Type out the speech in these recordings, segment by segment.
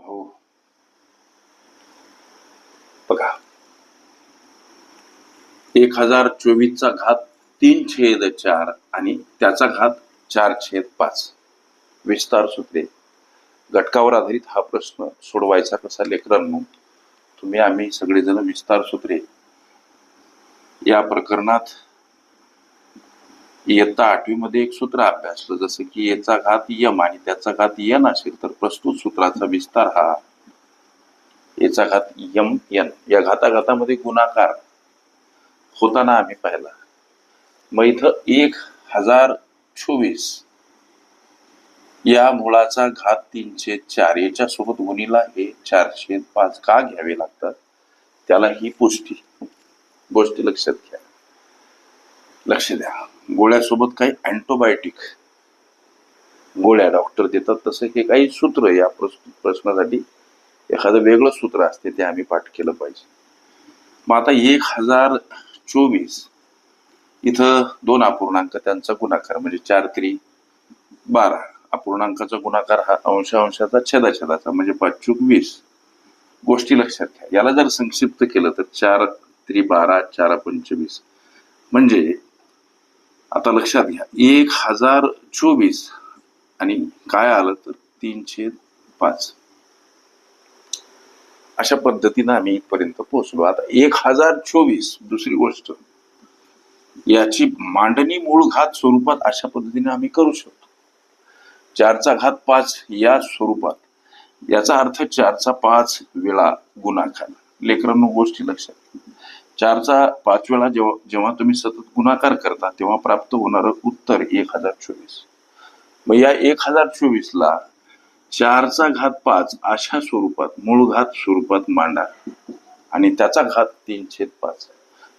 हो बघा, 1024चा घात 3/4 आणि त्याचा घात 4/5. विस्तार सूत्रे. घटकावर आधारित हा प्रश्न सोडवायचा कसा लेकरांनो? तुम्ही आम्ही सगळेजण विस्तार सूत्रे या प्रकरणात इयत्ता 8वी मध्ये एक सूत्र अभ्यासलं, जसं की याचा घात यम आणि त्याचा घात यन असेल तर प्रस्तुत सूत्राचा विस्तार हा याचा घात यम यन या घाताघातामध्ये गुणाकार होताना आम्ही पाहिला. मग इथं 1024 या मुळाचा घात 3/4 याच्यासोबत गुणीला हे 4/5 का घ्यावे लागतात, त्याला ही पुष्टी गोष्टी लक्षात घ्या. लक्ष द्या, गोळ्यासोबत काही अँटीबायोटिक गोळ्या डॉक्टर देतात, तसं हे काही सूत्र या प्रश्नासाठी एखादं वेगळं सूत्र असते ते आम्ही पाठ केलं पाहिजे. मग आता 1024 इथं 2 अपूर्णांक त्यांचा गुणाकार म्हणजे 4×3=12. अपूर्णांकाचा गुणाकार हा अंशाचा छेदाछेदाचा म्हणजे 5×20. गोष्टी लक्षात घ्या. याला जर संक्षिप्त केलं तर 4×3=12 4×5=20. म्हणजे आता लक्षात घ्या, 1024 आणि काय आलं तर 3/5. अशा पद्धतीनं आम्ही इथपर्यंत पोहोचलो. आता 1024 दुसरी गोष्ट, याची मांडणी मूळ घात स्वरूपात अशा पद्धतीने आम्ही करू शकतो. 4×5 या स्वरूपात, याचा अर्थ 4×5 वेळा गुणाकार. लेकरांनो गोष्टी लक्षात, 4×5 वेळा जेव्हा तुम्ही सतत गुणाकार करता तेव्हा प्राप्त होणारं उत्तर 1024. मग या 1024ला 4×5 अशा स्वरूपात मूळ घात स्वरूपात मांडा आणि त्याचा घात 3/5.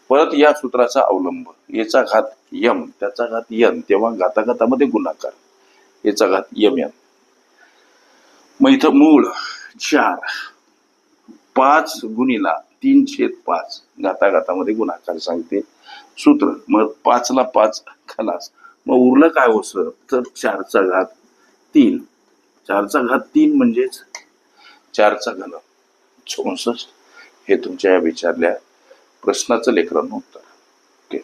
परत या सूत्राचा अवलंब, याचा घात यम त्याचा घात यन, तेव्हा घाताघातामध्ये गुणाकार, याचा घात यम यन. मग इथं मूळ 4 5 गुणीला 3/5 घाताघातामध्ये गुणाकार सांगते सूत्र. मग 5ला 5 खलास. मग उरलं काय हो सर, तर 4×3. 4×3 म्हणजेच 4×3 64. हे तुमच्या या विचारल्या प्रश्नाचं लेकरांनो उत्तर. ओके,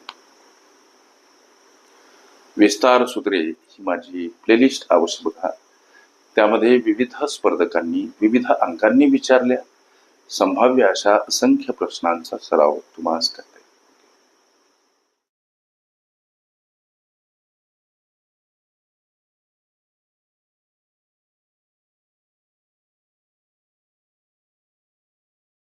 विस्तार सूत्रे ही माझी प्लेलिस्ट अवश्य बघा. त्यामध्ये विविध स्पर्धकांनी विविध अंकांनी विचारल्या संभाव्य अशा असंख्य प्रश्नांचा सराव तुम्हाला